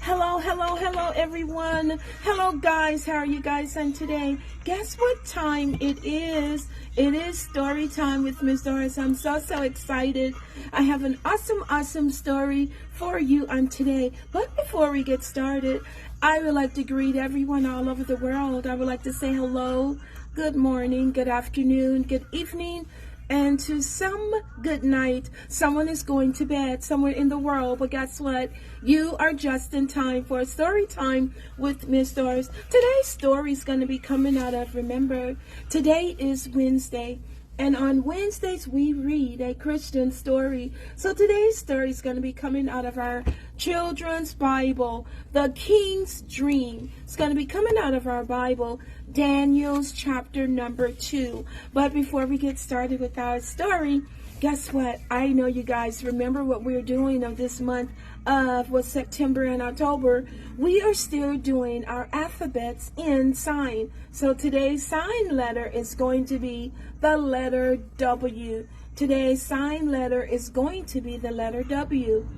Hello, everyone. Hello, guys. How are you guys on today? Guess what time it is? It is story time with Miss Doris. I'm so excited. I have an awesome story for you on today. But before we get started, I would like to greet everyone all over the world. I would like to say hello, good morning, good afternoon, good evening, and to some, good night. Someone is going to bed somewhere in the world, but guess what? You are just in time for a story time with Miss Doris. Today's story is going to be coming out of, remember, today is Wednesday, and on Wednesdays we read a Christian story. So today's story is going to be coming out of our children's Bible, The King's Dream. It's going to be coming out of our Bible, Daniel's chapter number 2. But before we get started with our story, guess what? I know you guys remember what we're doing of this month of September and October. We are still doing our alphabets in sign. So today's sign letter is going to be the letter W. Today's sign letter is going to be the letter W.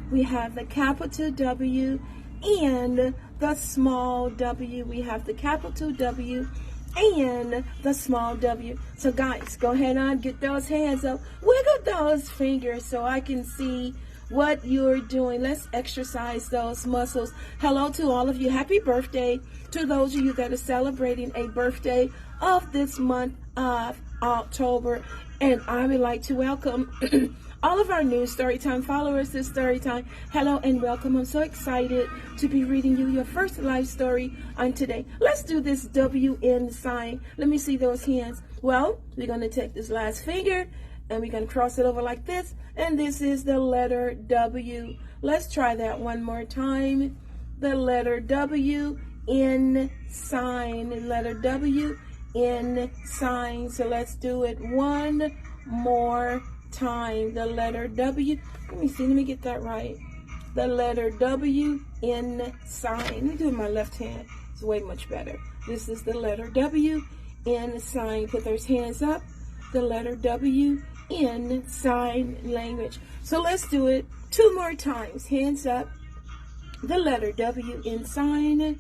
We have the capital W and the small w. We have the capital W and the small w. So guys, go ahead and get those hands up. Wiggle those fingers so I can see what you're doing. Let's exercise those muscles. Hello to all of you. Happy birthday to those of you that are celebrating a birthday of this month of October. And I would like to welcome all of our new Storytime followers to Storytime. Hello and welcome. I'm so excited to be reading you your first life story on today. Let's do this WN sign. Let me see those hands. Well, we're going to take this last finger and we're going to cross it over like this. And this is the letter W. Let's try that one more time. The letter W in sign. The letter W in sign. So let's do it one more time. The letter W. Let me see. Let me get that right. The letter W in sign. Let me do it with my left hand. It's way much better. This is the letter W in sign. Put those hands up. The letter W in sign language. So let's do it two more times. Hands up. The letter W in sign.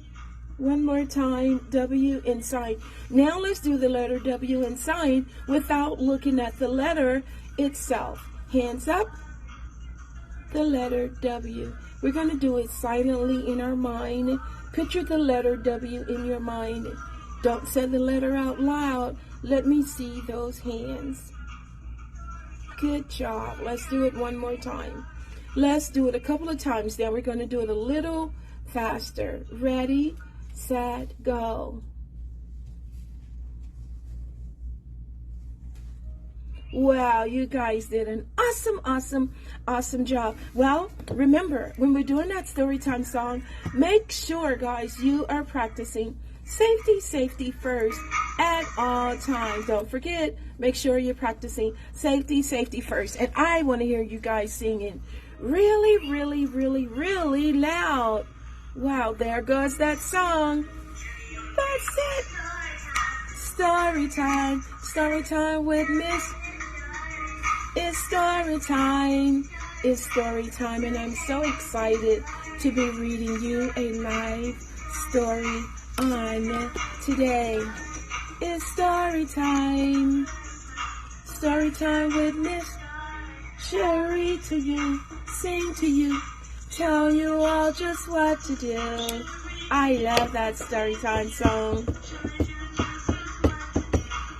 One more time, W in sign. Now let's do the letter W in sign without looking at the letter itself. Hands up. The letter W. We're going to do it silently in our mind. Picture the letter W in your mind. Don't say the letter out loud. Let me see those hands. Good job. Let's do it one more time. Let's do it a couple of times. Then we're going to do it a little faster. Ready, set, go. Wow, you guys did an awesome job. Well, remember, when we're doing that Storytime song, make sure, guys, you are practicing safety first at all times. Don't forget, make sure you're practicing safety first. And I want to hear you guys singing really loud. Wow, there goes that song. That's it. Storytime with Miss. It's story time, and I'm so excited to be reading you a live story on today. It's story time with Miss Sherry, to you, sing to you, tell you all just what to do. I love that Storytime song.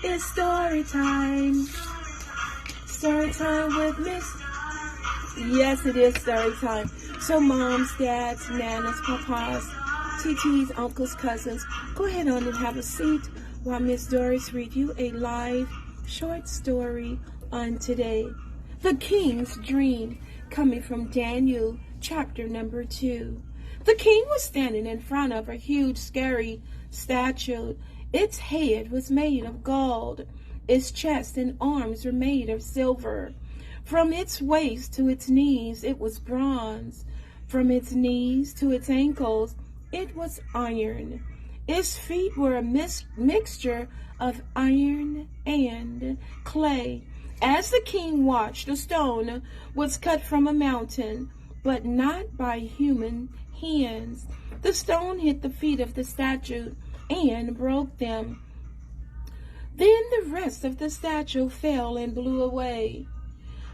It's story time with Miss. Yes, it is story time. So moms, dads, nanas, papas, TTs, uncles, cousins, go ahead on and have a seat while Miss Doris read you a live short story on today. The King's Dream, coming from Daniel chapter number 2. The king was standing in front of a huge, scary statue. Its head was made of gold. Its chest and arms were made of silver. From its waist to its knees, it was bronze. From its knees to its ankles, it was iron. Its feet were a mixture of iron and clay. As the king watched, a stone was cut from a mountain. but not by human hands. The stone hit the feet of the statue and broke them. Then the rest of the statue fell and blew away.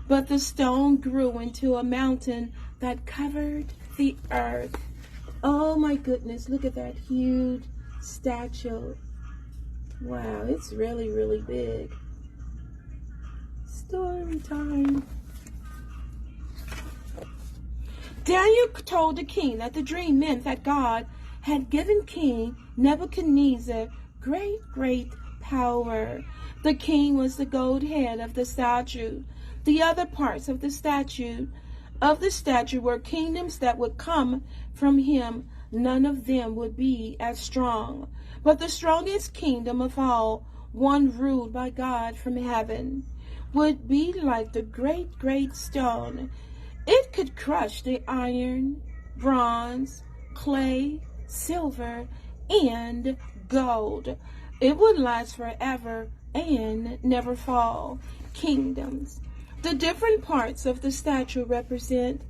But the stone grew into a mountain that covered the earth. Oh my goodness, look at that huge statue. Wow, it's really, really big. Story time. Daniel told the king that the dream meant that God had given King Nebuchadnezzar great power. The king was the gold head of the statue. The other parts of the statue were kingdoms that would come from him. None of them would be as strong. But the strongest kingdom of all, one ruled by God from heaven, would be like the great stone. It could crush the iron, bronze, clay, silver, and gold. It would last forever and never fall. Kingdoms. The different parts of the statue represent: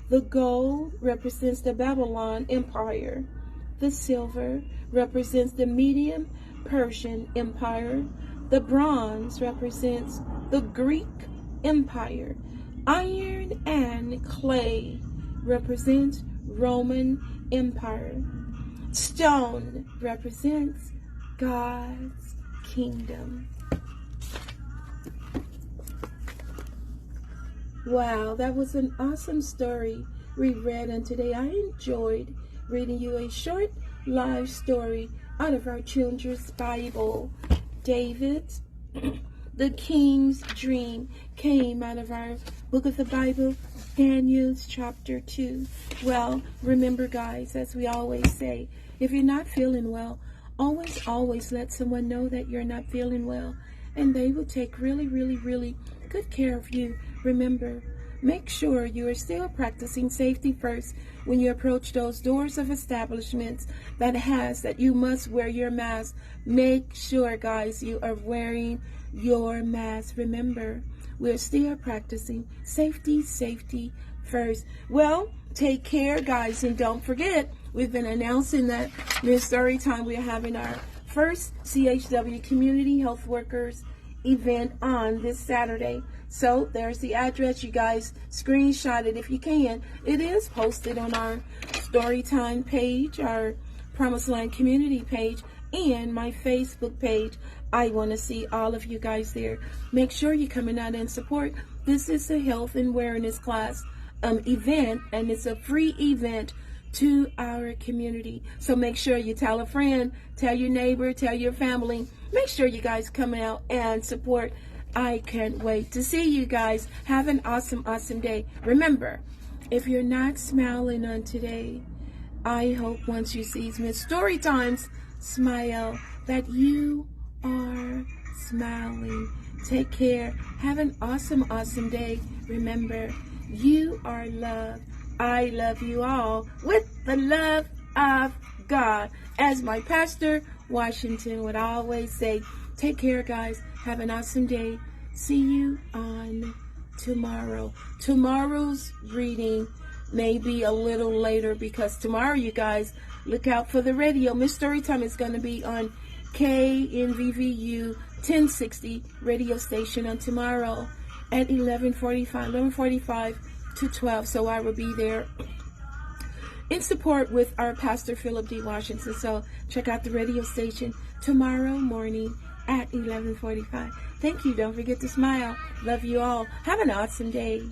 the gold represents the Babylon Empire. The silver represents the Median Persian Empire. The bronze represents the Greek Empire. Iron and clay represents Roman Empire. Stone represents God's kingdom. Wow, that was an awesome story we read, and today I enjoyed reading you a short live story out of our children's Bible. David, the king's dream, came out of our book of the Bible, Daniel's chapter 2. Well, remember guys, as we always say, if you're not feeling well, always let someone know that you're not feeling well, and they will take really good care of you. Remember, make sure you are still practicing safety first when you approach those doors of establishments that you must wear your mask. Make sure, guys, you are wearing your mask. Remember, we're still practicing safety first. Well, take care, guys, and don't forget, we've been announcing that this Storytime we're having our first CHW Community Health Workers event on this Saturday. So there's the address. You guys screenshot it if you can. It is posted on our Storytime page, our Promised Land community page, and my Facebook page. I want to see all of you guys there. Make sure you're coming out and support. This is a health and awareness class event, and it's a free event to our community. So make sure you tell a friend, tell your neighbor, tell your family. Make sure you guys come out and support. I can't wait to see you guys. Have an awesome day. Remember, if you're not smiling on today, I hope once you see Miss Storytime's smile that you are smiling. Take care. Have an awesome day. Remember, you are loved. I love you all with the love of God. As my pastor Washington would always say, take care, guys. Have an awesome day. See you on tomorrow. Tomorrow's reading may be a little later because tomorrow, you guys, look out for the radio. Miss Storytime is going to be on KNVVU 1060 radio station on tomorrow at 11:45 to 12. So I will be there in support with our pastor Philip D. Washington. So check out the radio station tomorrow morning at 11:45. Thank you. Don't forget to smile. Love you all. Have an awesome day.